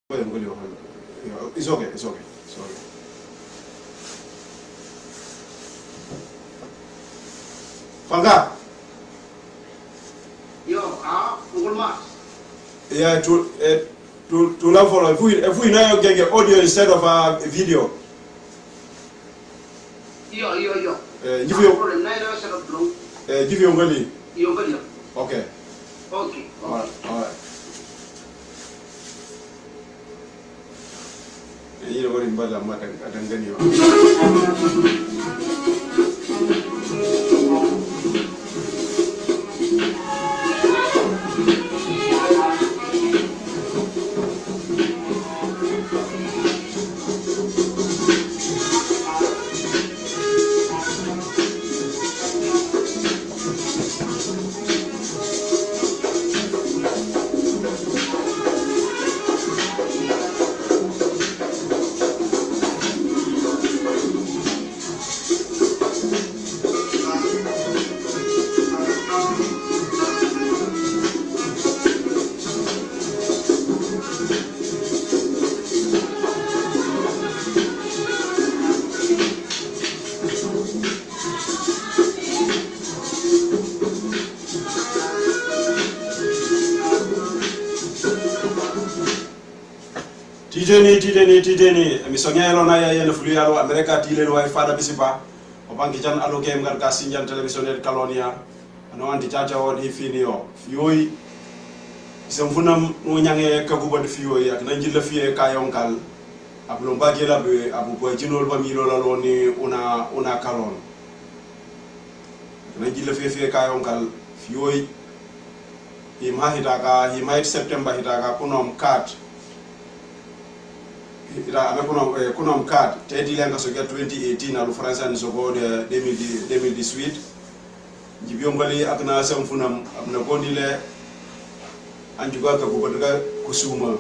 It's okay, it's okay, it's okay. Fanga? Yo, Uncle Max. Yeah, to love follow. If we now get audio instead of a video. Yo. Give you money. Okay. Okay. All right. You know what in Bala Matangani. Tijeni misongelo na ya yene fulu yalo America tilelo way fada bisipa obangi jan alo game ngar ka sinjan televisionel kalonia ano anti chacha on hifinio fioi isemfuna munyange kaguba de fioi ak nanjilla fie kayonkal ablomba gela be abu boy jinol ba milo la loni una kalon nanjilla fie kayonkal fioi himahit September hitaka kunom kat ira ame kunom card tedi lenga so 2018 alu France ni so go 2018 jibiyombali akna samfunam abna gondile anjuga ka ko daga kusuma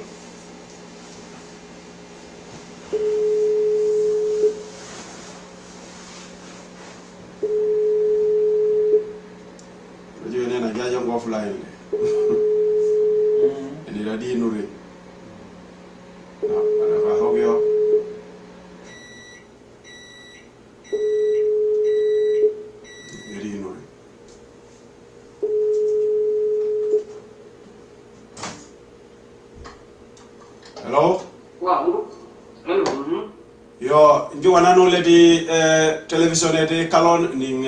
radio nena jaja ngo offline ni radi nuri Hello? Wow. Hello. Yo, njo wanano le di television de kalon ning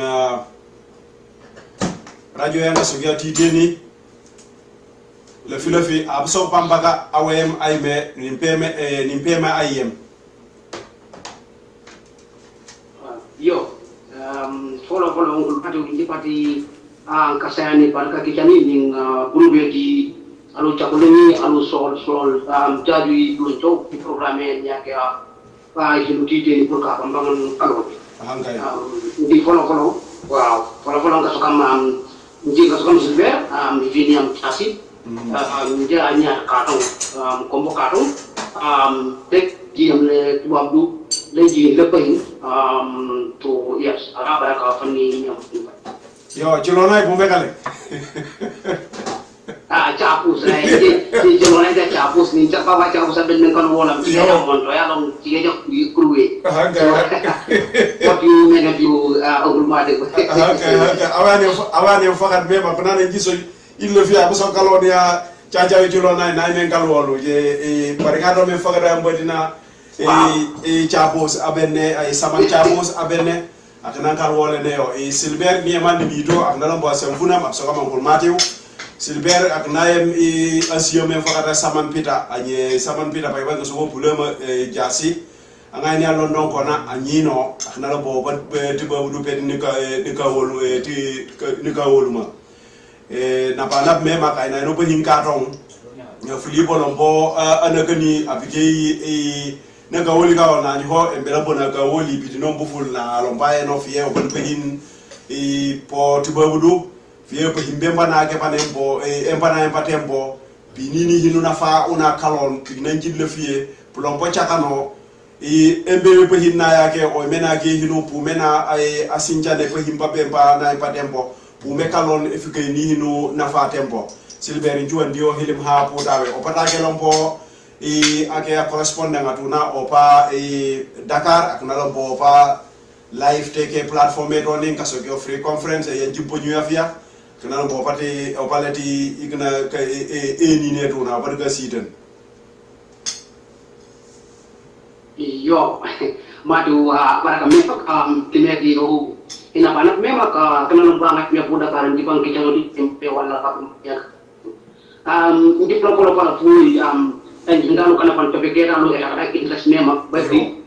radio yanga sugia tideni le filofi abso pambaga awem aime nimpeme ayem. Yo, follow Uncle Patu di pati kasayani parka kitani ning grupe di alo chakuleni alo sol jadi lunco di programnya ke hiluti di perka pembangun alo di follow wow follow kasukam kasukam silver ini yang asik dia hanya kartung kombo kartung dek diam le tuabdu lagi lepain to yes apa ka fani yang yo cilonai bumbekale capus di jalan aja capus nih cak bawa capus sampai dengan wolam dia monto ya long tiga jam di kruwe what you mean you rumah deh awani fakat beba penane giso ille fi abuso kalonia cacawi cilonai na men kalwolu je parigado men fakat ambodina capus abenne ay saman capus abenne akana kalwole ne yo silber ni man bido akana bo semfuna abso kama ngulmatiw Silver ak nayem asio men fakata saman pita pay banga so bulema jasi angani alon don kona anyino ak nala bo ban tiba wudu pedi ni ka wolu ma na bana me makay na no bahin karton ya fuli bolombo anagani abige na ka woli ka na ni ho embela bona ka woli bidino buful na lombaye no fiye o ban bahin po tiba wudu fiye ko himbe mbana ke panembo empana empatembo binini hinu nafa una kalon pinanjid le fiye pulompo chakano embe ko hinna yake o mena ke hinu pu mena asinjane ko himba bemba na empatembo pu me kalon efike ni hinu nafa tembo silberi juan dio hilim ha pu dawe o patake lompo ake a correspondant atuna opa Dakar ak nala bo opa live take platform to ning kaso ke free conference ya jibbo ñu afia kana bo pati opa leti igna ni ne to na barga siten yo madu baraka mepak timedi ro ina banak memak kana banget me puda karan di bang kicalo di tempe wala kapum ya di pro pala pui ngalo kana pan topekera lo era kada interest memak bari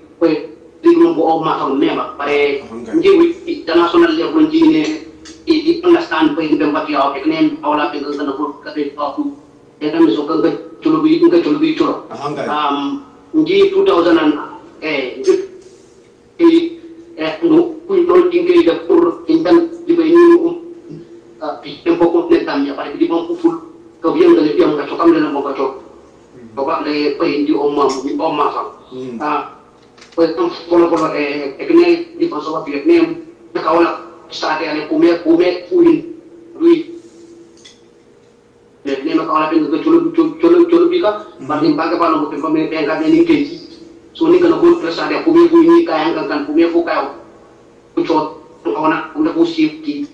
di ngombo o ma xam memak pare njiwi international level njine di understand pa inde mbati yaw ek nem awla pe ngana ko kate tawu e tam so ka chulo bi chulo nji 2000 no kui dol tingke da pour indan di bay ni tempo ko ne tam ya pare di bom ful ko bien ngale piam ka tokam le mo ka tok to ba le pay di o ma fa pues polo ekne di paso wa Vietnam ka wala starte ale kume uin lui le ne ma ka wala pe ko chulo bi ka ba ni ba ka pa no ko pe me pe ga ni ke so ni kana ko starte kume uin ka yang kan kume fu ka ko ona ko safety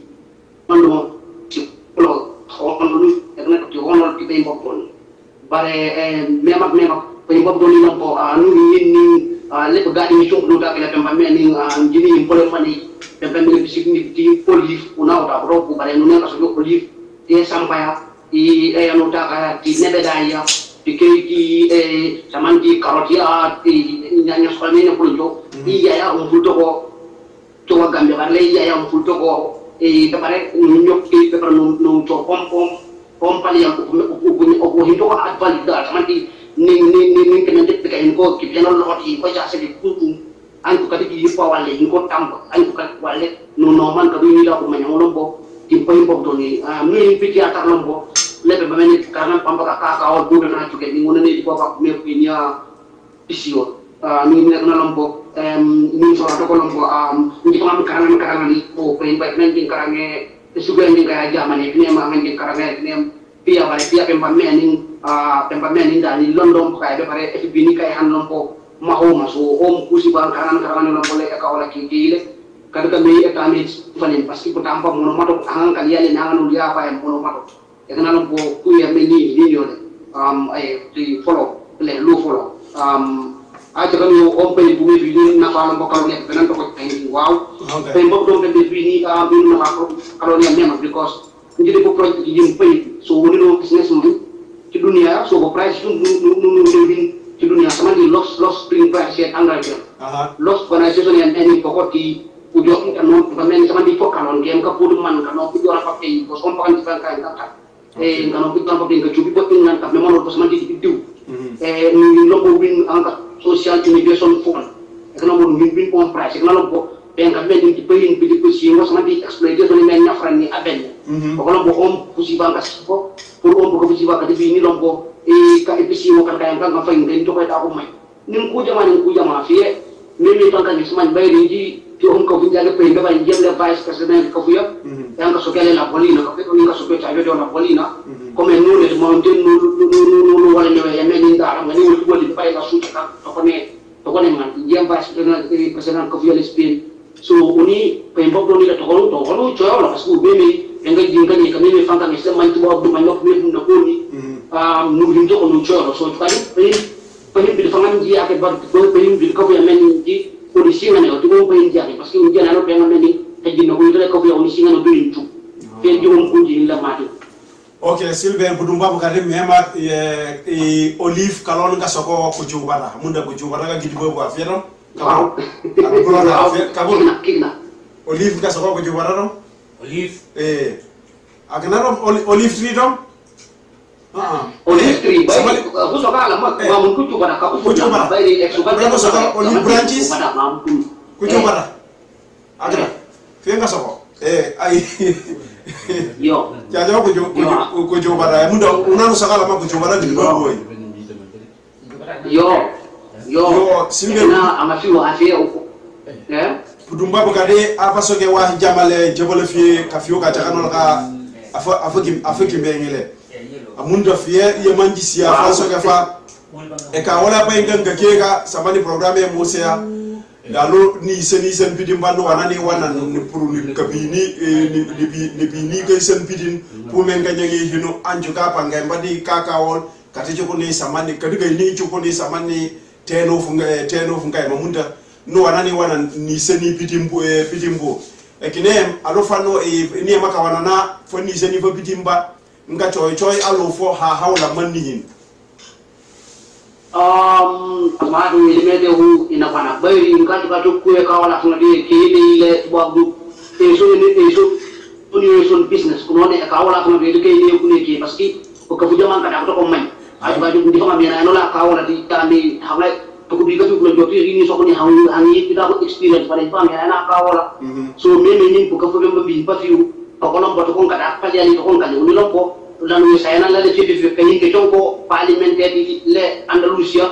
mando polo onu ekna ko ono ti pe mbokon bare memak pe mbokon ni ko anu ni le ko gadi mi chok do ta kala pemba me ni jini impole mani pemba me bisik ni ti police una ota ro ko bare no ne ka so police e sampaya anu ta ka ti nebe daya ti ke ti saman ti karotia ti nyanya so ne ko jo ya on futo ko to wa gambe bare ya on futo ko ta bare nyok ti pe no to pom pali yang ko hindo ka advali da saman ti ni kena dek kain ko kipiano loti ko jase di kuntum an ko kadi di pa wale ko tambo an ko kadi wale no man ka ni la ko manya lombo di pay bob doni mi piti atar lombo lebe ba meni karena pamba ka o budo na tuke ni ngone ni ko ba me ko ni isio ni na lombo ni so to ko lombo ni ko am karana ni ko pay ba men din karange suga ni ga jamane ni ma men din karange ni pia pemba me ni dani London kay be pare FB ni kay han lompo mahoma so kusi ban karan lompo le ka wala ki gile kada me eta me fanen parce que tampa mo mato han kan yale na nganu ya pa mo mato e kana lompo ku ya me ni yo di follow le lu follow a ta kan yo pe bu mi bi na fa lompo kalo ne benan to ko tay wow pe mbok do be bi ni bi na ko kalo ne me because jadi ko project yi pay so woni no business mo ci dunia so ko price no ci dunia sama di loss spring price ya angal ya loss organisation yang ini pokok di ujung kan non men sama di pokalon game ka pudu man kan no pido apa pay ko som pakan dipan kan tak kan no pido apa pay ka cubi ko nan ka memang ko sama di diu ni lobo win angka social innovation fund kan no win on price kan no yang kami di pay di kusi mo sama di exploitation men nyafran ni aben kalau bohong pusiban kasih ko purong buka pusiban kadi bini lompo ka episi mo kan kayang kan ngapain din to kay ako may ning ku jama fie mimi tan kan isman bayri ji to on ko finjale pe ngaba njem le vice president ko fuya yang ka sokele la polina ko ko ninga sokele ta vedo la polina comme nous les mountain nous wala ne ya men ndara ngani wala ko li pay la suci ka to ko ne man njem vice president ko fuya le spain so oni pe mbok do ni la to ko cho la parce que bemi enga jinga ni kami me fanga ni sema itu bawa du manok me funda ko ni nu hinjo ko nu choro so kali pe bi fanga ni ake bar ko pe bi ko ya men di polisi ngane o tu ko pe ndi parce que ndi na no pe ngane ni te jinno ko ndre ko ya polisi ngane do ni tu pe jo ko ndi la mati ok Sylvain budumba bu kadi mema olive kalon nga soko ko jubara munda ko jubara ga gidi bobo afero kabul olive nga soko ko jubara no olive agnaro olive tree dom olive tree baik aku soka lama mamun kucu pada kapu kucubara baik eksuban ko soka olive branches kucubara agra fienga soko ai yo jaja kucubara muda unanu soka lama kucubara di boy yo sina amafiwa afia uko budumba bukade apa soke wa jamale jebole fi kafiyo ka takano ka afaki mbengele amunda fiye ye manji sia fa soke fa e ka wala bay nganga kega samani programme Mosea dalo ni sen bidin bandu wanani wanan ni pour ni kabini ni ke sen bidin pour men ganyangi hino anju ka panga mbadi kakawol kati joko ni samani kadiga ni joko ni samani teno funga mamunda no wanani wanan ni seni bidin bo e kinem alo fano ni maka wanana fo ni seni fo bidin ba nga choy alo fo ha hawla manni hin amadu ilimete hu inafana bayi ngati katu kuwe kawala funadi kile ile babu eso business kunone kawala funadi ke ile kune ki paski ukafuja man kada to komai aju baju ndi kama biana nola kawala di tani hamla to kubiga tu kulo joti ini sokoni hangi kita ko experience pada pam ya na kawala so meme ni ukafuja mbi pafiu pakono boto kon kada pa jali to kon kada uni lompo lalu saya nang ada certifikat kain kecongko parliamentar di le Andalusia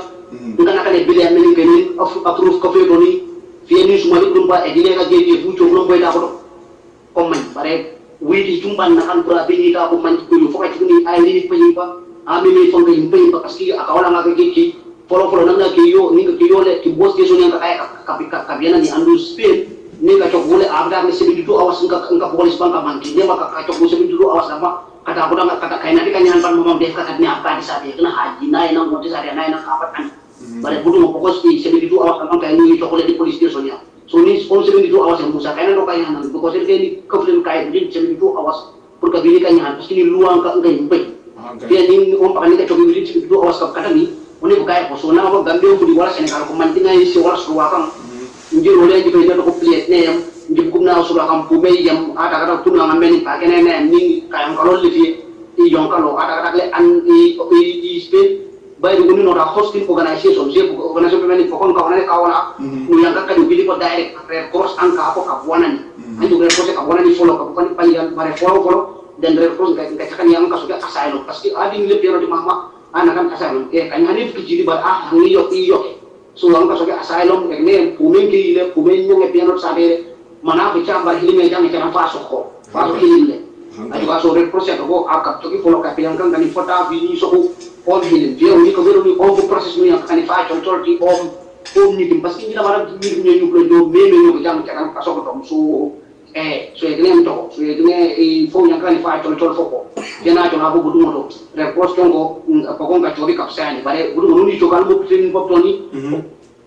bukan akan dibeli ambil kain approve kafe doni fiani semua itu belum pak edile ka jadi buco belum boleh dapat komen bare widi tumban nakan berabini ka aku mancu fokai ini aili penyimpa ami me fonga impa paski akawala ngaka geki follow nang ke yo ni ke yo le ki bos ke sonya ka kabiana ni Andalus Spain ni ka cok boleh abda me sebi itu awas engka polis bangka manki ni maka ka cok sebi dulu awas nama kata aku dah kata kain nanti kan yang pan memang deh kata ni apa di saat dia kena haji naik nang motor saat dia naik nang apa kan pada butuh mau fokus di sebi itu awas kan kain ni coklat di polis dia soalnya so ni sebi itu awas yang musa kain ada kain nang fokus dia ni kefilm kain jadi sebi itu awas perkabini kan yang pasti ni luang kan enggak impai dia ni om pakai ni coklat di sebi itu awas kata ni oni bukai posona apa gambil untuk diwalas ini kalau kemantingan si walas ruakan jadi oleh di kerja untuk plate ni yang jibukna usura kampume yam ada kata tu nang ameni pakene ni kayang kalau livi i yong kalau ada kata le an i Spain bayi dulu nora hosting organization je organization meni pokon kawana kawana nu yang kakak dibili ko direct red cross angka apa kabuanan anju red cross kabuanan di follow kabuanan panjang mare follow dan red cross kayak kan yang kasuga asilo pasti adi ngilip dia di mama anak kan asilo kanya hanif kijiri bar hangi yok so ang kasuga asilo kayak pumen ki ile pumen yang piano sabere mana bicara bar hilme jangan cara fasok hilme ayo kaso red proses ko akap to ki follow ka piang kan kani fota bini so on hilme dia uni ko beru ni on proses ni yang kani fa control di om ni tim pasti kita marah ni nyu ko do meme ni jangan cara fasok to so so ini to so ini fo yang kani fa control foko dia na to abu budu moto red cross ko pokon ka chobi kapsani bare budu ni to kan bu tin pop to ni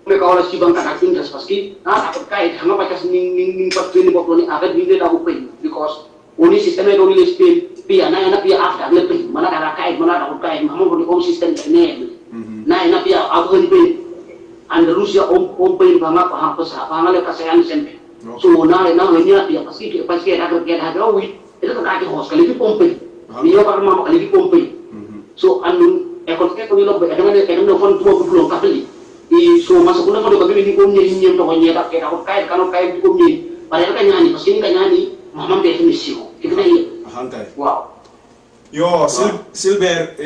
mereka oleh si bangka aking jas paski takut kait hanga pakas ning pas ini pokok ni agak dia tahu pun because uni sistemnya doni Spain pia na pia after lebih mana ada kait mana takut kait mamu di home system ni na pia aku kan pin Andalusia om pin bangga paham pesah bangga le kasayan sempe so na hanya pia paski ada wit itu kaki hos kali itu pompe dia pak mama kali itu pompe so anu ekonomi ko ni lo dengan phone tua belum kapeli so masuk kuna pada bagi ni kumnya hinyam to nya tak kena kait kalau kait kumnya padahal kan nyani pas ini kan nyani mamam definisi kita ni hantai wow yo silber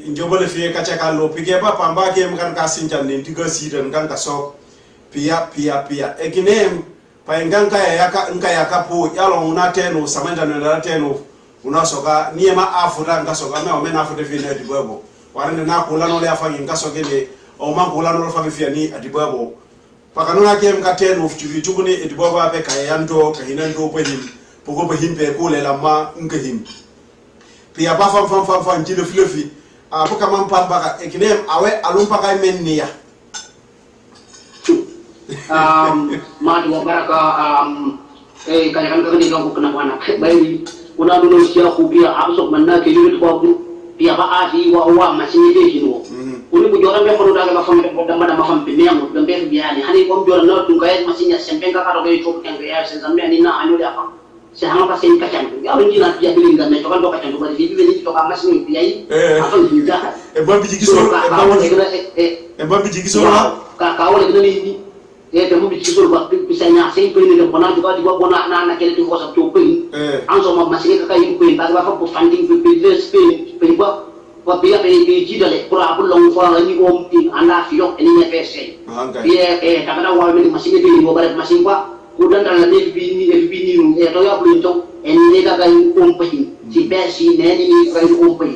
njobole fie kacha kallo pige pa pamba ke mkan kasin jande tiga sidan kan kasok pia ekinem pa nganga ya kapo yalo una teno samanja na teno unasoka niema afura ngasoka me omena afura fine dibabo warane na kula no le afangi ngasoke le o man kula no fa fiani adibabo pakanona kem katen of chuguni edibabo abe kayanto kahinando pehim pogo pehim pe kule lama ngehim pia ba fam jile flefi apo kama mpamba ekinem awe alumpa kai mennia madu baraka kanyakan kan dia kena wana bayi una dulu sia khubia absok manna ke yuri ko pia ba adi wa masini de hino uni ko joran be ko daga ma fam da fam be nemu be be biani hani ko joran no tun kay masinya sempen ka karo be to ken ya se zambe ni na anu da fam se hanga pa sen ka chan ya be jina pia bilin ga me to kan do ka chan do ba di be ni to ka masini biai afa ni da e ba bi jigi so e ba bi jigi so ka wala ni temu bi cisul ba bisa nya sai pe ni bona juga bona na kele tu ko sa to pe anso ma masih ka kai pe ba fa po funding pe les pe ba pia pe jidale pura abu long fa ni om ti anda fiok ni ne pese dia kadang wal ni masih ni bo bare masih ba kudan dal ni bi ni to ya bu to ni ka kai om pe si pe si ne ni kai om pe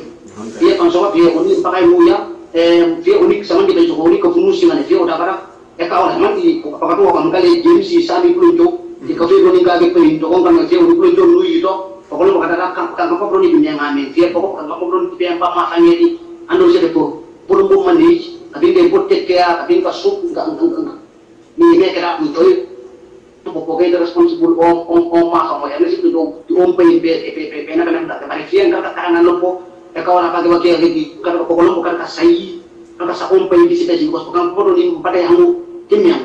dia kan so ba dia oni pakai muya via unik sama di baju unik ke fungsi mana via udah kadang kau lah mati pakai tuh kamu kali jadi si sami pun jauh di kafe unik kaki pun itu kan via unik pun jauh nui itu pokoknya bukan ada kan apa pun di dunia ngamen via pokok kan apa pun di apa makanya di anu sih itu pun mandi tapi dia buat kayak tapi pas sup enggak ni kira itu pokoknya responsible om masa ya sih itu om pay pe na kan tak balik via kan karangan lopo kau lah pakai wakil lagi kan pokoknya bukan kasai kan sa om pay di sini bos bukan pun di pada yang kimia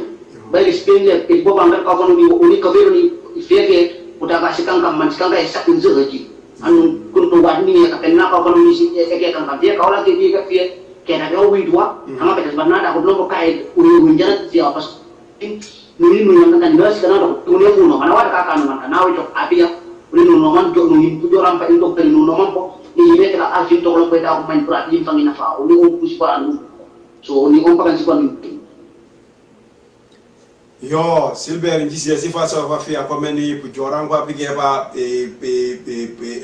balik spinnya ke bawah kan kau kan unik kabel ni via ke udah kasih kan kaman sekarang kayak sak injil lagi anu kun tu wani ya kan kau kan misi kayak kan dia kau lagi dia via kayak ada wi dua sama pada sebenarnya aku belum pakai unjan siapa nuni kan jelas karena dunia kuno mana ada kakak nama nawi cok api ya uni noman jok nuni tujuh orang pak untuk dari noman po ni ini kita asin to kalau kita aku main berat di pangin apa uni umpus paran so uni umpakan si paran yo silber ngisi si fa so fa fi apa meni pu jorang pa pige ba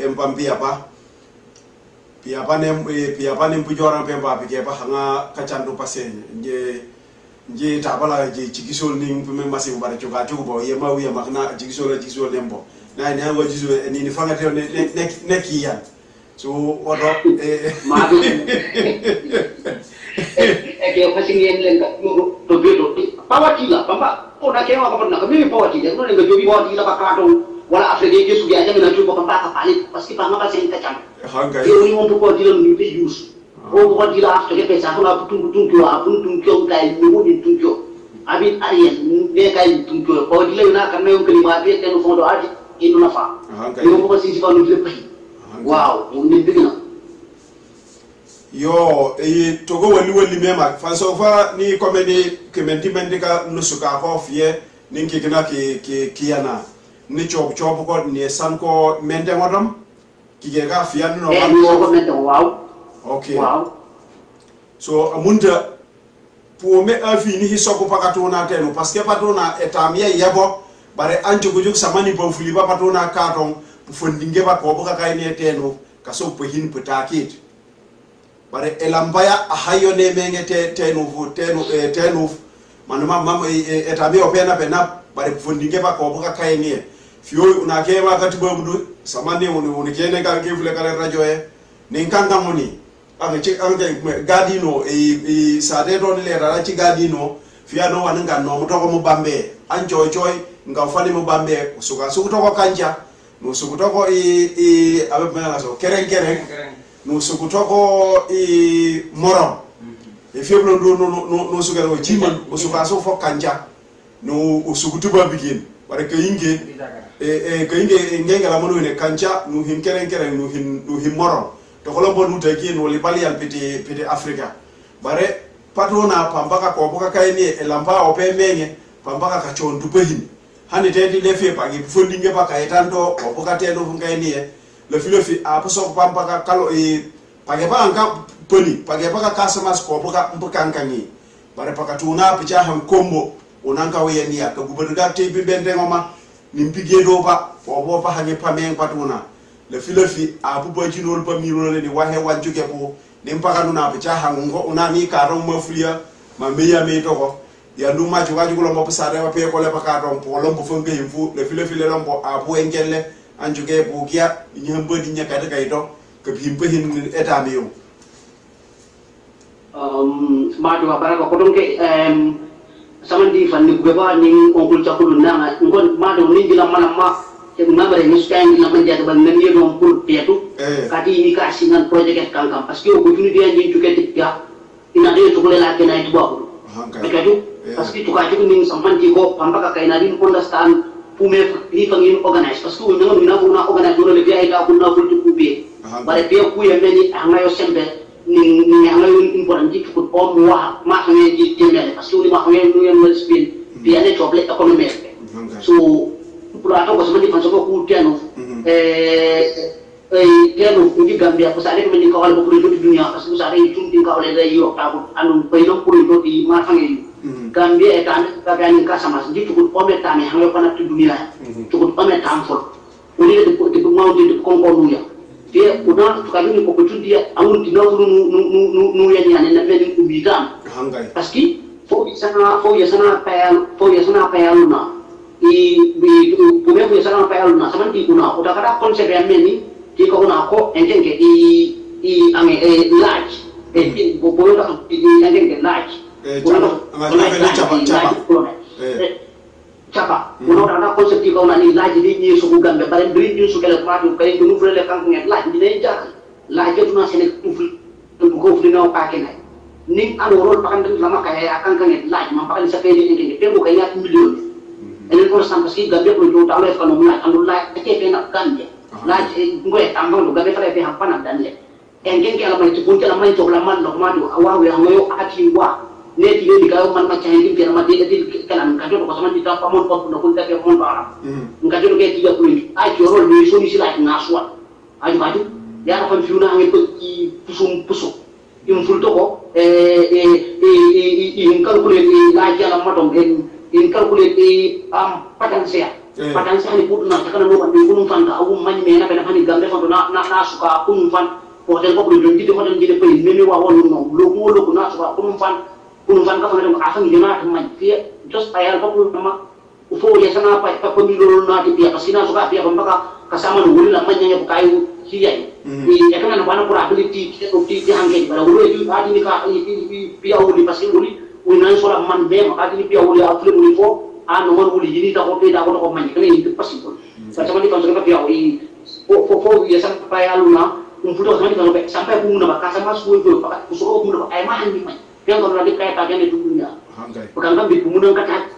empampi apa piapa nem pu jorang pe ba pige ba hanga kacandu pasen je tabala je cigisol ning pu men masi mbara coga cogo bo ye mawu ye makna cigisol nembo na ni hango jiso ni fangate neki yan so odo madu ke pasti ngien len to bedo pawati la pamba ona ke wa pernah kami pawati ya no le jobi pawati la pakato wala afrika ke sugi aja mena coba pamba kapali pasti panga pasti kacang hanga yo ni mo pawati la ni pe use o pawati la afrika ke sa la putung kyo kai ni mo ni tungkyo abin arien ne kai tungkyo pawati la na kan yo kelima be tenu fondo adi inu nafa yo mo pasti si panu le pai wow ni bigina yo togo wali mema fanso fa ni komedi kementi mendika nusuka ko fie ninki gina ki kiana ni chop ko ni sanko mente ngodam ki ga fian no ko mente wow okay wow so amunta pour me afi ni hisoko pakatona teno parce que patona etamia yabo bare anjo gujuk samani bo fuliba patona katon fondinge ba ko boka kayne teno kaso po hin putakit bare elambaya ahayo ne menge tenu manuma mama etabe opena pena bare fundinge ba ko buka kayni fiyo una kema katibo mdu samane uni kene ka kifule kala radio e ninkanga muni anga gadino sade don le rara ci gadino fiya no wananga no mutoko mubambe anjo joy nga ufani mubambe suka toko kanja no sukutoko abe mena so kereng no sukutoko moro fieblo no sugaro jiman usuka so fo kanja no usukutuba bigin bare ke inge ngengala mono ne kanja no him kereng no him moro to kolombo no tagi no libali al pete afrika bare patrona pambaka ko boka kayni elampa ope menge pambaka ka chondu behin hani tedi le fe pagi fondinge baka etando oboka tendo ngayni le filofi a poso pambaka kalo page ba anka poni page ba ka samas ko boka mbukankani bare pakatuna picha han kombo unanka weyeni ya ka guberga te bi bende ngoma nimpige do ba obo pa hange pamen patuna le filofi a bubo jinol pa miro le ni wahe wanjuke bo nimpaka nuna picha hango unani ka ron mafulia ma meya me to ko ya nduma ju waju lo mbo sare wa pe ko le paka ron po lo mbo fonge yimfu le filofi le lombo a bo engelle anjuke bo kia nyamba di nyaka de kaydo ke bimbe hin eta mi yo ma do bara ko don ke sama di fan ni beba ni ongkul cakulu na ngon ma do ni jila malama ke ngabare ni skang ni lamanja to ban ni do ongkul pietu kati ni kasingan project kangkam parce que opportunité ni juke tikya ina de to la ke na itu ba kadu parce que to ka ni samman di ko pamba ka kaina din understand pume ni pangin organize parce que we no na buna organize do le biya ita kunna fultu kubie bare biya ku yemeni angayo sembe ni angayo important di ko om wa ma hanye di temele parce que ni ma hanye no yem spin biya ne toble economique so pour ato ko semeni fanso ko ku tiano tiano ngi gambia ko sare men ko wala ko do dunia parce que sare tum din ka wala da yo ta ko anu payno pour do di ma hanye Gambia etan kagani kasama di cukup pemetaan yang hanya pada dunia cukup pemetaan for ini di mau di kongkong ya dia una tukali ko ko dia amun dina nu yani na men ubidan parce que fo ya sana payal na punya punya sana payal na sama di una udah kada konsep yang meni di ko na ko engenge large boleh tak engenge large capa uno ada konsep di kau nani lagi di suku gambe paling beri di suku lepas paling dulu boleh lekang punya lagi di neja lagi tu nasi nek tu kau boleh nak pakai nai ning anu rol pakai tu lama kayak akan kan lagi mampakan sepeda ini dia bukan ya milion ini kalau sampai sih gambe perlu tahu lah kalau mulai anu lagi kita nak gambe lagi gue tambah tu gambe pada pihak panas dan le engeng ke alam itu pun alam itu laman nak madu awal yang ngoyo hati wa ne tiga dikau man macam ini biar mati jadi kanan kajo ko sama kita pamon ko pun tak pamon para kajo ke 30 ai joro ni so ni sila ngaswa ai maju ya apa fiuna angin pusum inful to ko in calculate lagi alam matong in calculate padan saya ni putna takana no kan kunun fan ka awum man me na bena hani gambe fan na suka kunun fan hotel ko dun jidi hotel jidi pe memi wa wonu no lo ko na suka kunun fan ka fana akan jena teman dia just ayal ko nama ufo ya sana pa pemilu na di pihak kasina suka pihak pembaka kasama nuli la manya bukai hiya ya kana na bana pura ability di hangge bara ulo itu adi ni ka pihak uli pasti uli unan sola man be maka di pihak uli afle uli fo nomor uli ini tak ko manya kana itu pasti pun macam ni kan suka pihak uli fo ya sampai aluna umpudo sampai bunga bakasa masuk itu pakai usuko bunga ay mahan ni man yang kalau nanti kayak kajian itu dunia, bukan kan bipungan kacat,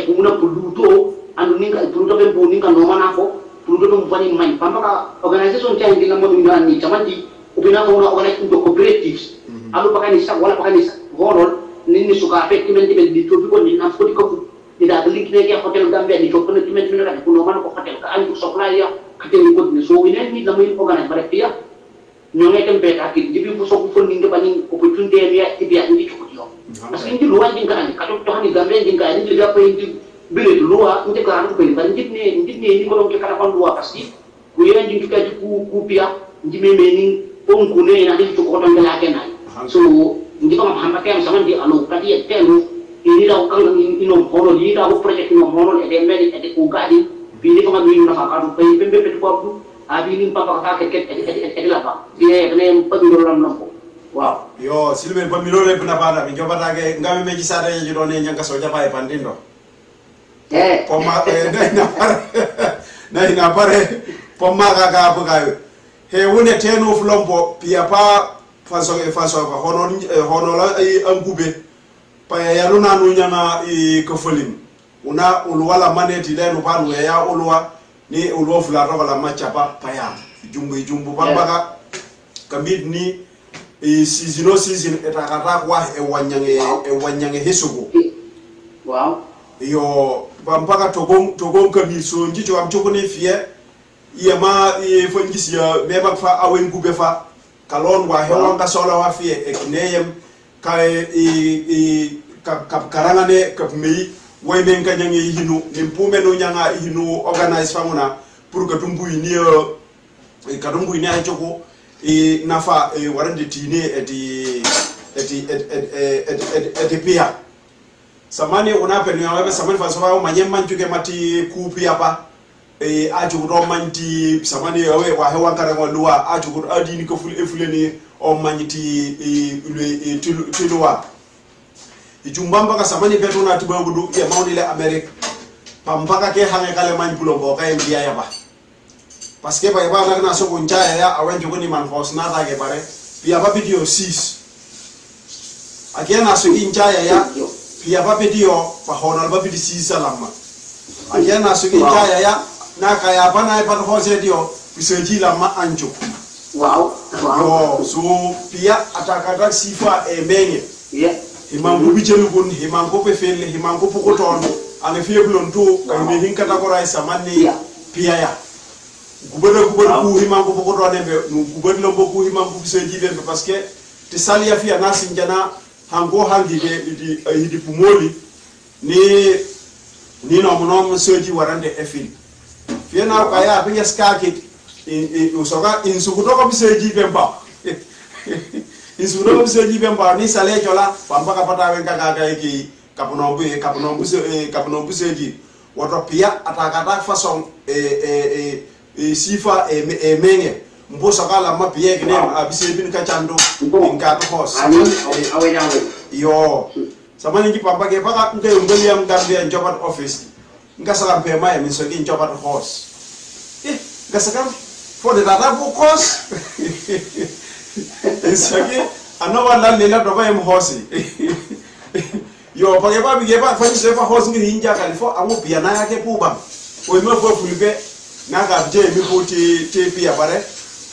pungan puluto, anu nih kan puluto kan puning kan nomor apa, puluto tuh bukan main, pampa organisasi yang kita mau dunia ini, cuman di upina kau nak organisasi untuk cooperatives, alu pakai nisa, wala pakai nisa, horor, ini suka efektif di tujuh pun di nafsu di kau, tidak ada link lagi hotel Gambia di coba nanti kan pulau mana kau hotel, kan untuk supply ya, hotel ikut nih, so ini namanya organisasi mereka ya. Nyonge kan beta kit jibi bu soku funding de bani opportunity ya tibiya ndi ko yo parce que ndi luwa ndi kan ka to hani gambe ndi kan ndi da pay ndi bele luwa ndi kan ko ben ndi ni ko don ke kala kon luwa parce que ku yeen ndi ka ku piya ndi me ni on ku ne na ndi ko don la kenai so ndi ko ma ke sama ndi alo kadi e telu ini da kan ino hono ni da project no hono e de meli e de ku gadi bi ni ko ma ni na fa ka pay be ko abi ni papa ka ke la ba dia kene pamilo lam nampo wow yo silbe pamilo le puna bana mi jobata ke ngame meji sada ye do ne nyanga so jaba e pandindo poma na pare poma ka buga he wone teno flombo pia pa faso ka hono la ay angube pa ya luna no nyama e ko folim una ulwala maneti le no panu ya ulwa ni ulo fularo wala machapa paya jumbu bambaka kamid ni season etakata kwa ewanyange hesugo wow yo bambaka togong kamid so njicho amchoko ne fie yema fongisi ya meba fa awen gube fa kalon wa hewanga sola wa fie ekneyem ka karangane ka mei way men ka nyangi hinu nimpume no nyanga hinu organize famuna pour que tumbu ni ka tumbu ni ay choko nafa warande tine eti pia samani unape ni wabe samani fa sawa manyem manjuke mati kupi hapa aju do manti samani yawe wa hewa kare ngolua aju adini ko fuleni o manti tilwa ijumbamba ka samani beto na tibagudu ya mauni le Amerique pampaka ke hange kale man pulo bo ka mbia ya ba parce que ba ba na so gonja ya awen jogo ni man hos na ta ke bare pia ba video 6 akiana so inja ya pia ba video pa honal ba video 6 salama akiana so inja ya na ka ya bana ba hose dio biseji la ma anjo wow so pia atakata sifa emenye yeah himangu bijelu gon himangu pe felle himangu poko ton ane feblon to kay me hinkata ko ray samani pia ya gubada ku himangu poko ton be gubada lo boku himangu biseji be parce que te salia fi anasi njana hango hangi ke idi pumoli ni no mono seji warande efil fiena ka ya pinya skake usoka insukuto ko biseji pemba insukuto ko biseji pemba ni sale jola pamba kapata wen kaka ki kapuno biseji woto pia atakata façon sifa menge mbosa kala ma pia kine abise bin kachando inka to hos yo samani ki pamba ke paka ngai ngaliam Gambia jobat office ngasala pe mai mi so ki jobat hos gasakam for the data focus isaki anova la lela do ba hosi yo pake ba bige ba fani se fa hosi ngi hinja kali fo amu pia na yake puba o me fo fulibe na ga je mi ko te pia bare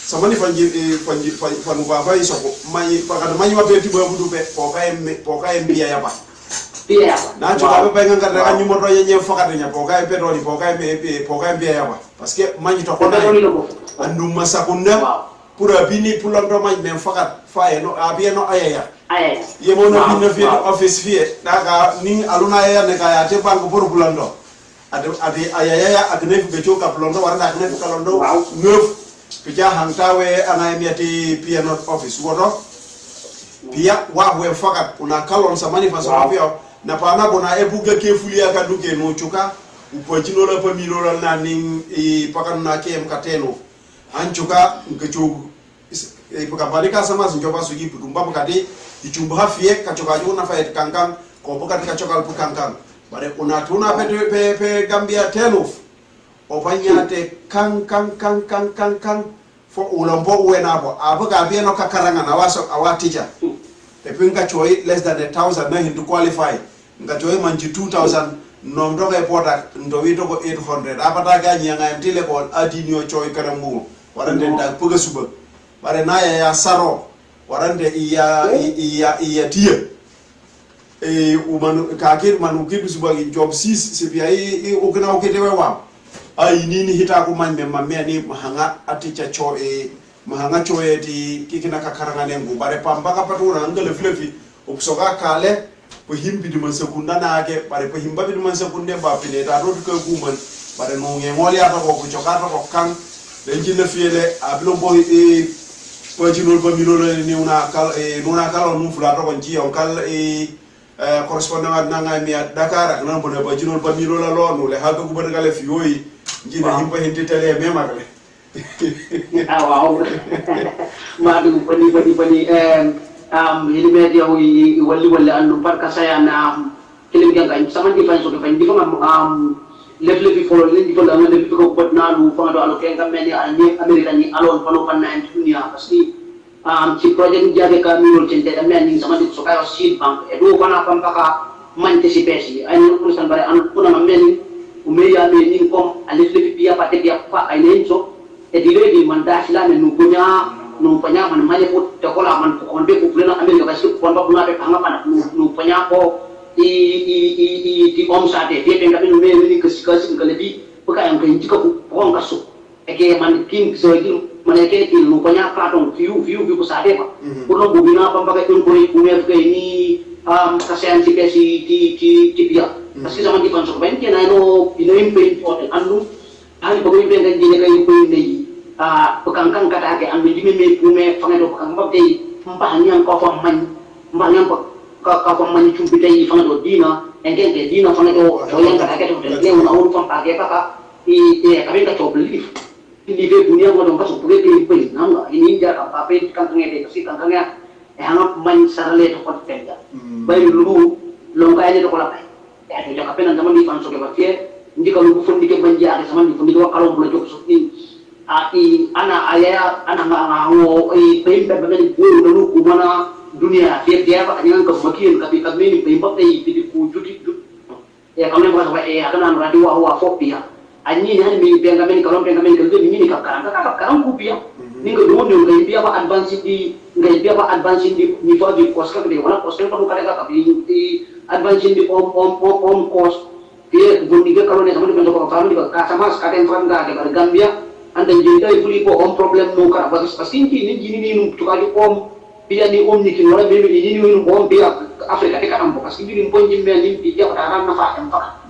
samani fanu ba fa isoko mai paka mani wa beti bo budu be poka em bia ya ba na joga be nganga daga nyumo do yenye fakata nya poka petroli poka bia ya ba parce que mani to ko andu masakunda pura bini pulondo mani men fakat faye no abieno ayaya yemo no bino fi office fi daga ni aluna ya ne kaya te banko por pulondo ade ayaya agne fi becho ka pulondo warna agne fi kalondo neuf pija hantawe anayemiati piano office wodo pia wa we fakat una kalon samani fa so pia na pana bona ebuga ke fulia ka duke no chuka upojino la pamilo la nani pakan na ke mkateno anchuka ngechu ipakabalika sama njoba sugi putumba mkati ichumba hafie kachoka juna fa kankan ko pokati kachoka pukankan bare kuna tuna pe Gambia tenuf opanyate kan fo ulombo uenabo abuga bieno kakaranga na waso awatija epinga choi less than 1,000 na hindu qualify ngachoi manji 2,000 no ndoga epota ndo wito ko 800 apata ganyi nga mtile ko adinio choi karambu warande nda puga suba bare na ya saro warande iya tie umanu kakir manu kidu suba job 6 sipia ukina uketewe wa ai nini hita ko man memma meni mahanga aticha cho mahanga cho di kikina kakaranga nengu bare pamba ka patura ngale flefi upsoga kale po himbi di man sekunda na ake bare po himba di man sekunde ba pine da do ko guman bare no ngoli ata ko choka ko kan lenji le fiele ablo bo po jinol ba milo ni una kal nuna kal no fula to ko ji on kal correspondant na nga mi Dakar na bo ba jinol ba milo la lo no le ha ko ba ngale fi yoyi jina himba hindi tele mema kale wow madu pani ini media wali anu parka saya na kilim yang sama di fan so ke fan di fam level bi follow di follow anu di ko bot na lu fa do alo ke ngam media ani Amerika ni alon pano pan na dunia pasti ci project jage ka mi wol cente da men ni sama di so kayo seed bank e do kana pam paka anticipation ay no kusan bare an kuna men umeya me ni kom alifle pia pate dia fa ay nenso e di ready manda sila men nupunya man male ko takola man ko konde ko plena Amerika kasi ko ndo na be hanga pana nupunya ko i omsa de dia penga me ni kasi ngalebi buka yang kan jika ko ngaso e ke man king so iki man ke ti nupunya platong view ko sade pa ko no bubina pa pa ko ume ke ni kasihan si ti pia kasi zaman di konsol ben ke na no impe important anu ali ko impe kan jine kay ko ni pekangkang kata ke ambil di me pume fanga do pekang babde mbahnya ko fa man mbahnya ko ka fa man chumpi tay fanga do dina engke ke dina fanga do yang kata ke do le una ur fa page ka kami ka to believe ini be dunia ko do ka so pure ke pe nanga ini ja ka pe kangkang de kasi kangkangnya hanga man sarale to ko tenga bay lu longa ene to ko la ya to ja ka pe nan zaman di fanso ke batie ndika lu fundi ke banja ke zaman di fundi ko kalon bulo jok so ni ana ngo pempe bagaimana dulu kumana dunia dia pak jangan kebagian tapi kami pempe di kujuti ya kami merasa akan radio wa fobia anyi ni kami kalau kami kerja ini kakak kupia ni kedua ni dia apa advance di niveau di koska di mana koska perlu kali di advance di om kos dia bunyinya kalau ni sama dengan kami di sama sekalian franga di Gambia anda jadi itu lipo om problem no kar bagus pasti ini nu tukar om dia ni om ni kinora bebe ini nu om dia Afrika dekat ampo pasti ini pun jimbe ni dia pada ram nafa empat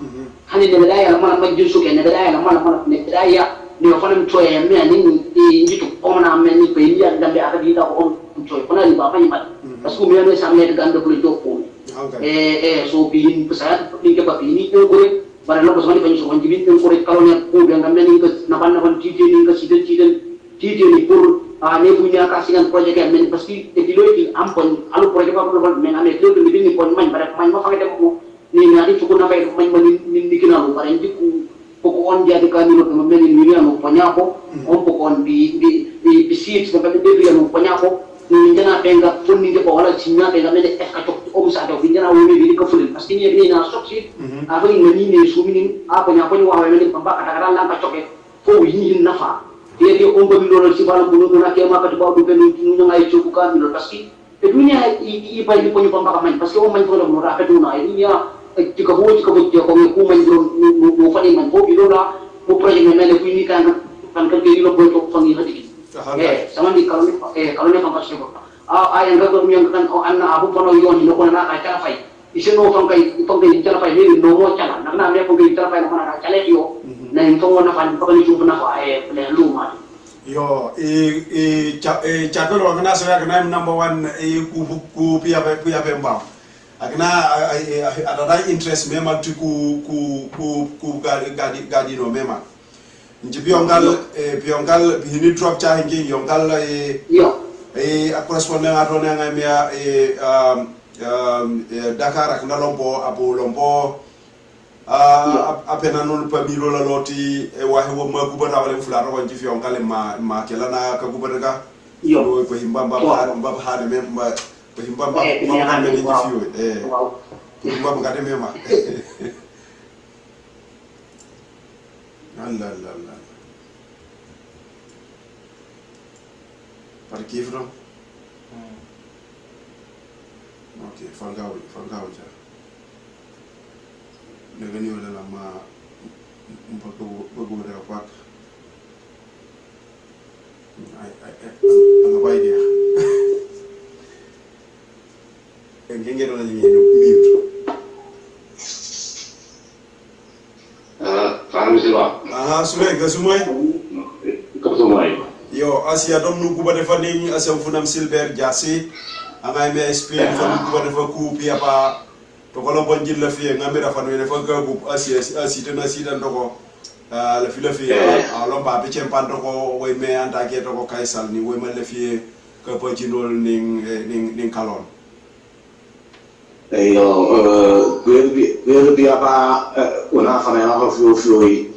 hanya negara lama majus ke negara lama negara ni fa nem choye me ni njitu omna me ni pe ni dambe aka di da on choye kona ni ba fa ni mat parce que me no samne ganda ko to ko so pilin pesat ni ke ba pilin ko gore bara lo ko so ni fa ni so njibin ko re kalonya ko be ngam ni ko na ban na ban titi ni ko siden titi ni pour ne punya kasihan proyek yang men pasti ekilo iki ampon alu proyek apa lo men ame ekilo ni ni pon man bara man ma fa dem ko ni ngari cukup na fa man ni kinalu bara ndiku pokon jadi kami lo men ni anu panyako on pokon di seats ko be be anu panyako ni jana penga pun ni ko wala cinya penga me ka tok om sa do binjana woni bi ko fulin pasti ni na sok sit apa ni ni sumini apa nya ko ni wa men pamba kata-kata lang ka coke fo yin nafa dia umba bilor si balang bulu na kaya maka dibawa bibelu nunya ngai cukup kan bilor pasti dunia ipa ini punya pembaka main pasti orang main tu dah murah keduna ini ya jika dia kau mengaku main bilor mau fani main kau bilor lah mau proyek main lepas ini kan kerja bilor boleh kau fangi hati sama di kalau ni pangkas ni yang kau yang kan anak abu pano yon ini kau nak acara fai isi no pangkai acara fai ni no mau acara nak dia pangkai acara fai nak acara yo na intongo na fan pakali chumba na fa luma yo chakolo kana so yakana number 1 ku pia mbao akana adada interest mema ku gadi no mema nji piongal bihini drop cha hingi yongal yo a correspondent atone ngamia Dakar akana lombo abu lombo apena non pamilo la loti wahe wo ma kubata wala fularo wanji fi on kale ma kala na ka kubata ka yo ko himbamba mbaba hade mem ko himbamba ma me ni fi himbamba ka de mema la par kifro okay fangaw ja negani wala la ma mpako bagore apak anga bay dia ngenge do la ni mute Faham silwa sume ga sumoy ko sumoy yo asia dom nu kuba defa ni asia funam silber jasi anga me explain fam kuba defa ku pia pa to ko bon jilla fi ngamira fanu ne fa gagu asi tena sida ndoko la fi lo ba be chempan ko way me anta ke to ko kaisal ni way ma le fi ko po jinol ning kalon gwer bi apa una fana ya fi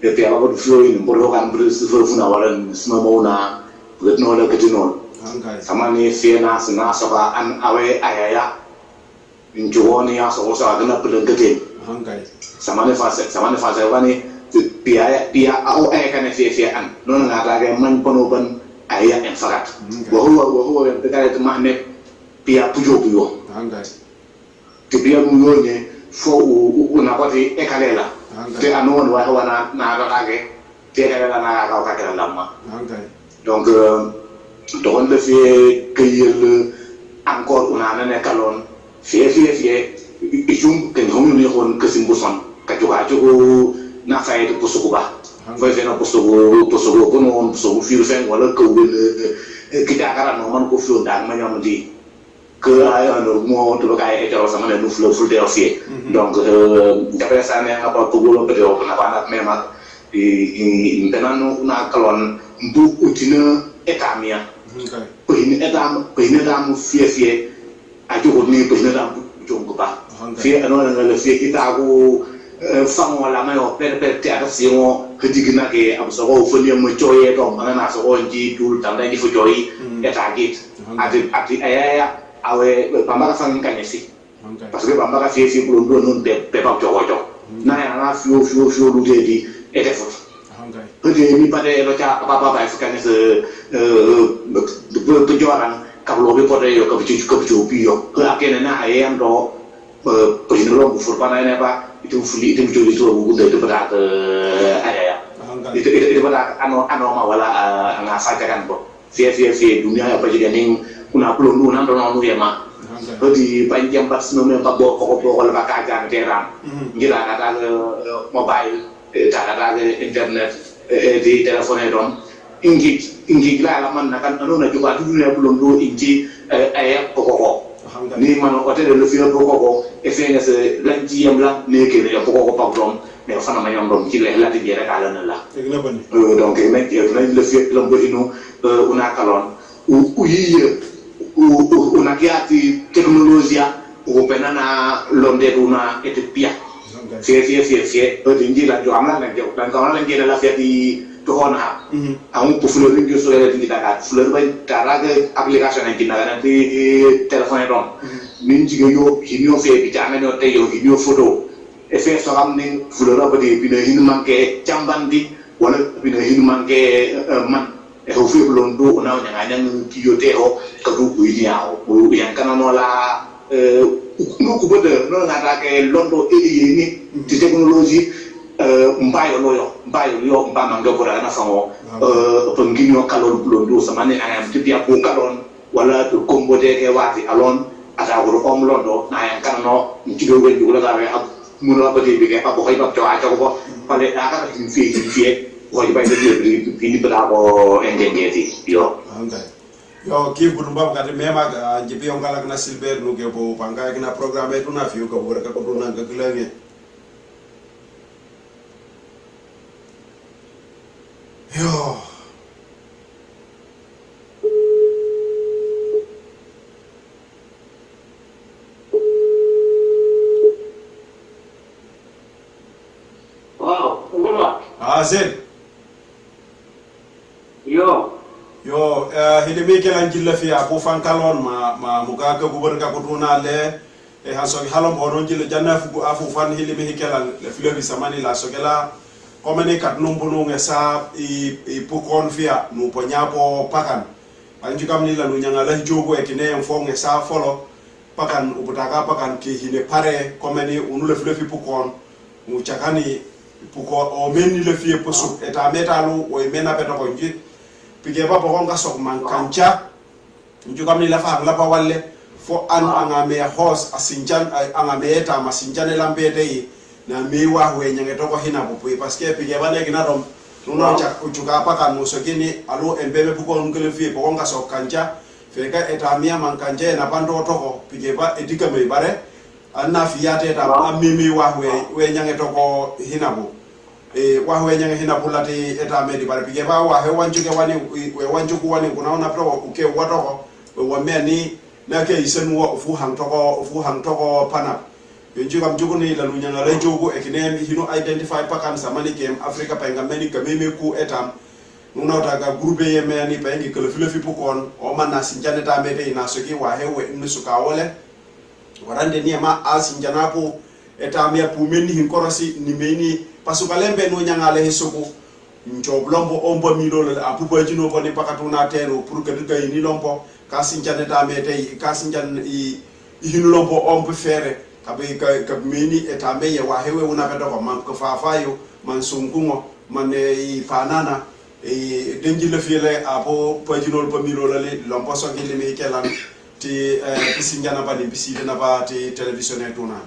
e pe ala ko fi ni mboro kan bris fo funa wala sma mona gutno la ketino sama ni fi na sna so ba an awe ayaya injuoni ya so agana pelengkete sama ne fase wani pia au kan fi non ngara ga man pono ban aya en farat wa huwa en tegale mahne pia pujo ke pia mu ne fo una pati ekalela te anon wa wana na ga ge te ga na ga ka ka lamma donc don le fi kayel encore una ne kalon fie ijum ken homi ni hon kesim busan kajuga jugo na fayde posuba foi vena posugo kono on posugo fiu fen wala ko kita kara no man ko fiu dan ma nyam di que ay no mo to ka ay etero sama ne flo ful de ofie donc d'après ça ne ngapa ko golo pe o na bana mema impenano na kalon mbu utina etamia ko ni etam fie ajugo ni president jongo ba fi anona ngala fi kitago famo wala mayo per te atasiyo kedigina ke absogo foni mo choye to mana so onji dul tanda ni fu joyi etagit ati aya awe pambaka fangin kanyesi parce que pambaka fi bulo non be ba jogo na ya na fi lu dedi etefut peut-être mi pade lo cha papa ba fi kanyese de joran kablo be pote yo kabju bio ko akene na ayam do prinro bu furpana ne ba itu fuli itu joli to bu de pada aya itu pada ano ma wala nga faja kan bo fie dunia ya pajega ning kuna plondu nan do no yema di panjang pas no me pa bo ko wala ka jang teram ngira kata mobile kata internet di telephone don ingi la man na kan no na juba du ne bulon do inji ay ko ni man o tele le fiyo ko e fenga se lanji yam la ne ke ne ko pardon mais fana ma yam don ci le la di rek ala na la donc nek le fiyo la mbodino una kalon u yi una kiati tecnologia o penana londe una etipia fie di ndi la jo amla na jo dan kawana la ngena la fia di to hona amu po fleur ngi so le di daga fleur bay taraga application ngi na di telephone don min jiga yo hinyo fe bi ta ameno te yo hinyo photo e fe so am ni fleur ba di bi na hin manke chambandi wala bi na hin manke man e ho fe londo na nya nga ki yo te ho ka du ku ni ao o yan kana no la no ku bode no na ta ke londo e ni di technologie mbayo yo mbama ndo na fango penginyo kalon londo samane ayam tibia ko kalon wala to kombo de ke wati alon ata ko om londo na yan kanno ci do wenju la gawe ab muno ba de bi ke pa ko hay ba to a ko pale aka ka fi ko ba de bi bra ko engengeti yo yo ki burumba ka de mema jipi on kala na silber no ke bo panga na programme to na fiu ko bora ka ko na ga glenge yo wow ngoma zen yo hilimi kelan jilla fi abu fankalon ma muga ka gubar ka kutuna le e haso halom bonon jilla janna fu afu fan hilimi kelan le flevi samani la sogela komene kat numbunu ngesa i pukon fia nu ponyapo pakan anju kam ni la nu nyanga la jogo e kine fo ngesa folo pakan ubutaka pakan ki hine pare komene unu le flevi pukon mu chakani puko o meni le fie posu eta metalu o mena peto ko nji pige ba bo nga sok man kancha nju kam ni la fa la ba walle fo an anga me hos asinjan anga me eta masinjan lambede yi na me wa we nyange to ko hina bu parce que pige ba ne gina dom nuno cha uchuga pa kan muso gini alo embebe puko ngele fie bo nga sok kancha fe ka eta mia man kanje na bando to ko pige ba edika me bare anna fiyate ta amimi wa we nyange to ko hina bu wa we nyange hina bulati eta medi bare pige ba wa he wanjuke wani we wanjuku wani kunaona pro uke watoko wa meni na ke isenu wa fu hang toko pana yenju kam jugu ni la lunyanga le jogo ekinem hino identify pakan samani kem afrika pa ngameni kameme ku etam nuna utaga groupe yeme ni pa ngi kele filofi pukon o mana sinjane ta mede ina soki wa he we nsuka wole warande ni ma asinjana po etam ya pumeni hinkorosi ni meni pasuka lembe no nyanga le hisuku njoblombo ombo milolo apupo jino boni pakatuna tero pour que duka ni lompo kasinjane ta mede kasinjan i hinulombo ombo fere kabe ka meni etambe ye wa hewe una bedo ko man ko fafayo man sungungo man e fanana e denji le fiele apo pajinol pa mirola le lompo so gele mi kelan ti bisinjana bani biside na ba ti television tuna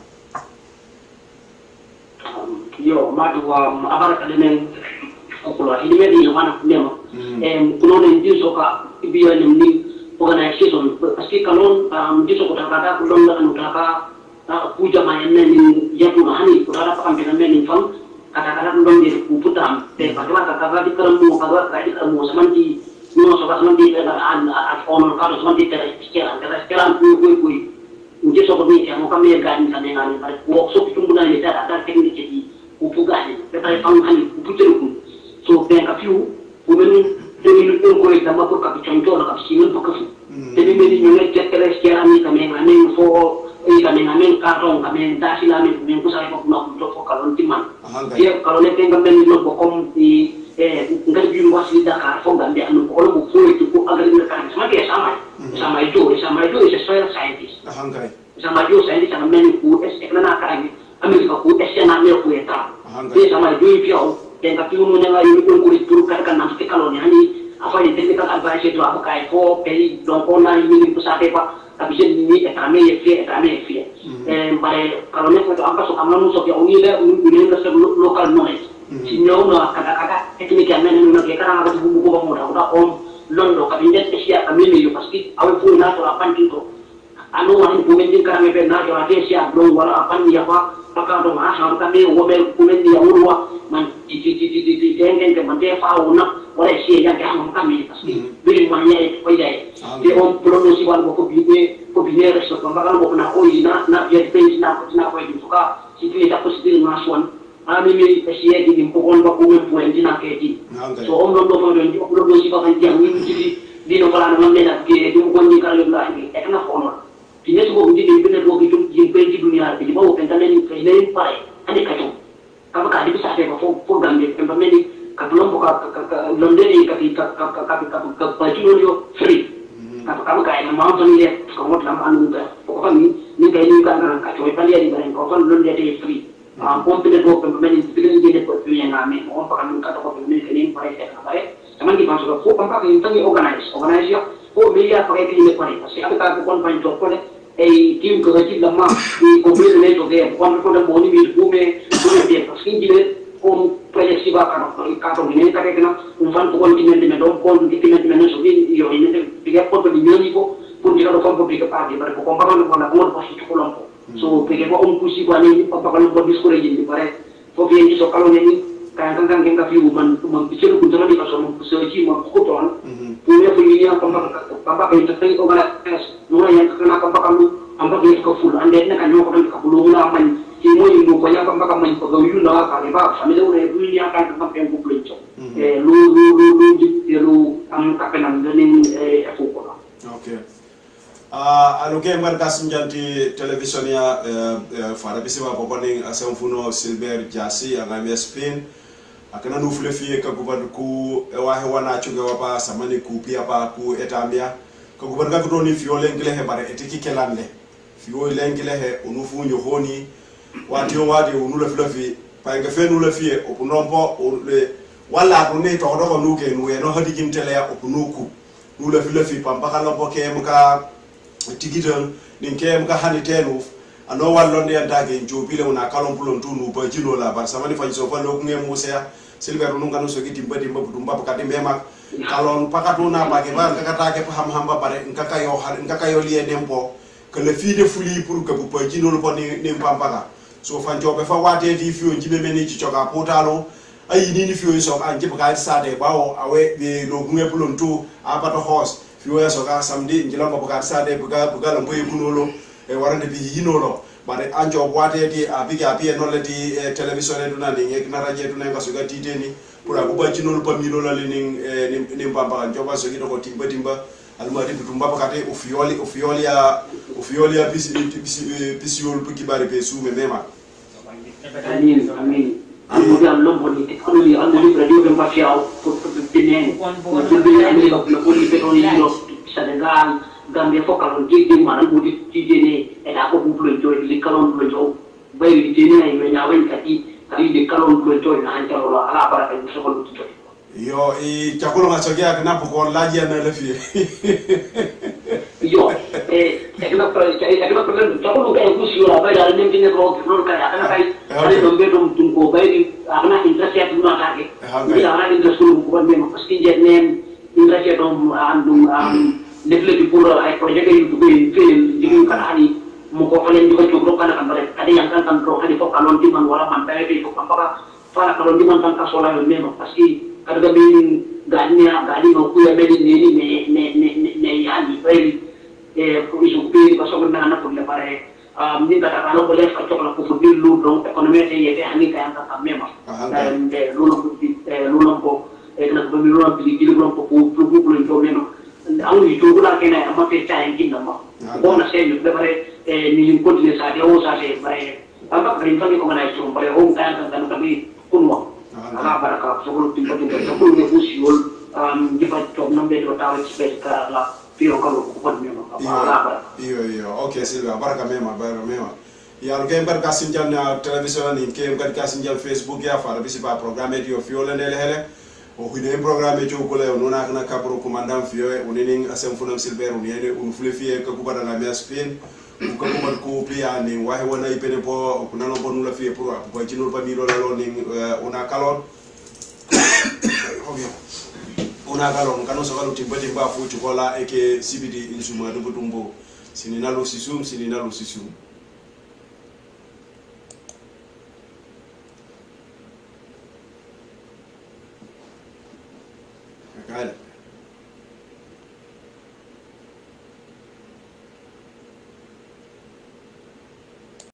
yo madu wa abara kalemen okulo hidi medi wana kunema kuno ne ndiso ka biyo ni organization parce que kalon ndiso ko takata kulon na anutaka puja mayenne ni yatu mahani kutara pakambena meni fam kata ndonge kuputam te pakala kata di karamu kata kadi karamu samanti no so samanti an at on kado samanti tere sekarang kui nje so ni ya mo kamye gani sane ngani pare workshop tumbuna ni tara teknik jadi upugani pare fam hani uputelu so te ka fiu umenu demi ko e dama ko ka chonto ka sinu ko kafu demi meni nyole tekere sekarang ni kame ngani fo kami ngamen karong kami dasi lami kami kusari ko na ko to kalon timan dia kalau ne pengen men no bokom di ngal bi wasi Dakar fo gambe anu ko lo ko itu ko agal ni kan sama itu is soil scientist sama itu scientist sama men ku ekna kan amerika ku esena me ku eta dia sama itu pio dan tapi mun nga yu ko ko kan kan nanti kalon ni apa ini technical advice itu apa kai ko pei don ko na ni ku sa pa tapi ni etame ye fie bare kalau ne ko amba so amna so ke unile ka se local knowledge si ñëw no kata technique amen no ke kana ngati bubu ko mo da on londo ka binde sia amini yo parce que awe fu na to apanti to anu wani ko men kana me be na to ate sia don wala apan ya fa maka do ma ha ka me wo be ko men ya urwa man ti dengen ke man te fa una wala sia ya ka mo ka me parce que bi man ya ko ya de on produce wal ko bi resto ko maka ko na o ina na ya pe na ko di fuka si tu eta positif na swan ami mi sia di ko on ba ko men point dina ke di so on do do do produce ko kan jang ni di no kala no mena ke di ko ni kala la ni e na ko no ini semua menjadi benar dua hidup yang di dunia ini bawa pentalen ini pare ane kacu kamu kali bisa ada apa gambar pentalen ini kabelum buka London ini ke baju lo free kamu kayak mau sendiri kamu dalam anu pokoknya ini kayak ini kan kacu itu dia di barang pokoknya London dia free komputer dua pentalen ini pilih jadi buat yang kami orang pakai kata komputer ini pare saya cuman di masuk ke pokoknya ini tadi organize ya oh media pakai ini pare pasti ada kan point job pun e tim ko ci la ma di completamente de quando ko da moni mi come dia parce que dire con progetti va cato ne ta che na un fan po continente me don con continente me so io in piega po di mio pour dire lo campo piega parti per ko comparare con la con posto ko lompo so piega po un kusi kwa ni pa pa ko discore di pare fo vi so kalo ni kan nga fi man bicara ko dama di so mo so ci mo ko ton pour ya fi ni papa ko tay ko bala nura yang kena kampakan lu ampak dia ke full ande na kan ko ka bulu na man ci moy mu ko ya kampakan man ko yu na ka ba famille wona bu ni akan kampakan ko bulu lu am kapenan deni fu ko okay alo ke marka sinjanti television ya fara bisiba ko koning asem funo Silbert Jasi anga Spin akana no fule fie ka gubadu ku wa hewana chuge wa pa samani ku pia pa ku etambia ko gubadu ka doni fio lengle he bare etiki kelande fio lengle he unufu nyohoni wati unu la flufi pa nga fe nu la fie opunompo le wala ko ne to do no ke nu e no hadi kimtele ya opunuku nu la flufi pamba kala boke muka tigital nin ke muka hanitenu ano wallonde yandage njobile una kalompulo ntunu ba jino la bar samani fa so fa lo ngem musea Silbert nu ngano so giti mbadi mbabu mbaba kadi mema kalon pakatuna ba ke bar kata ke ham hamba bare ngaka yo liye dempo que le fi de fuli pour que bu pa jino lo ni pampaka so fa njobe fa wate di fiyo jibe meni ci choka potalo ayi ni fiyo so an jibe ka sade bawo awe be lo ngem pulo ntu abato hos fiyo so ka samedi njila ko ka sade buga la mboy kunolo e warande bi hinolo bare anjo boate di abiga abi no le di television e duna ni e na radio duna ngaso ga titeni pour abuba cinol pamilo la ni mbamba njoba so gido ko timba almadi butumba bakate ofiolia pisiol puki bare pe sume mema amin amudia lombo ni teknologi ando radio be mafiao pour tenene pour bien ko poli petroli yo Senegal Gambia fokal di mana budi tijene eta ko bulo joy li kalon bulo joy bay di tene ay me nyawen kati di kalon bulo joy na anta wala ala baraka ni so ko joy yo e chakulo nga sogia kana ko laji na la fi yo tekna problem chakulo ga ko si wala bay dal nem tine ko non ka ana kay ale do be dum tun ko bay ana interest ya dum na take ni ana interest ko ko be ma parce que je nem interest dum andum développé pour ay projet yu dugg fii jigéen kan ani mu ko fa leen joxe ci kan kan bare ade yang kan ko hadi fo kalon di man wala man tay be ko papa fa kalon di man tan ka sola yo memo parce que kada be gadi no ku ya be ne yani bay pour isu pe ba so na na pour le bare ni kata kalau boleh fa to ko fu lu donc économie te yete ani ka yang kan memo lu ko na ko mi lu bi di lu ko pour memo ang itu gula kena amate cain kinna ma bona se yu bare ni continue sa de o sa se bare amba green fani ko mana itu bare home kan kami kunwa ala baraka so ko timba so ko ne usiol dipa to nambe do taw space ka la pio ko ko ni ma ala baraka iyo okay Silva baraka mema ya lo gember ka sinjal na television ni ke ngar ka sinjal Facebook ya fara bisi ba programme dio fiole ndele hele o hide programme jo ko le onona kana kabro commandant fio oninin asem funam Silbert onene on fule fie ka kubada la Spin ko ko pia ni wahe wana ipene po kuna no bonu la fie pour ko jino pa miro la lo ni una kalon obio una kalon kanu so kalu timbati ba fu chukola eke CBD insuma do butumbo sinina lo sisum Got it.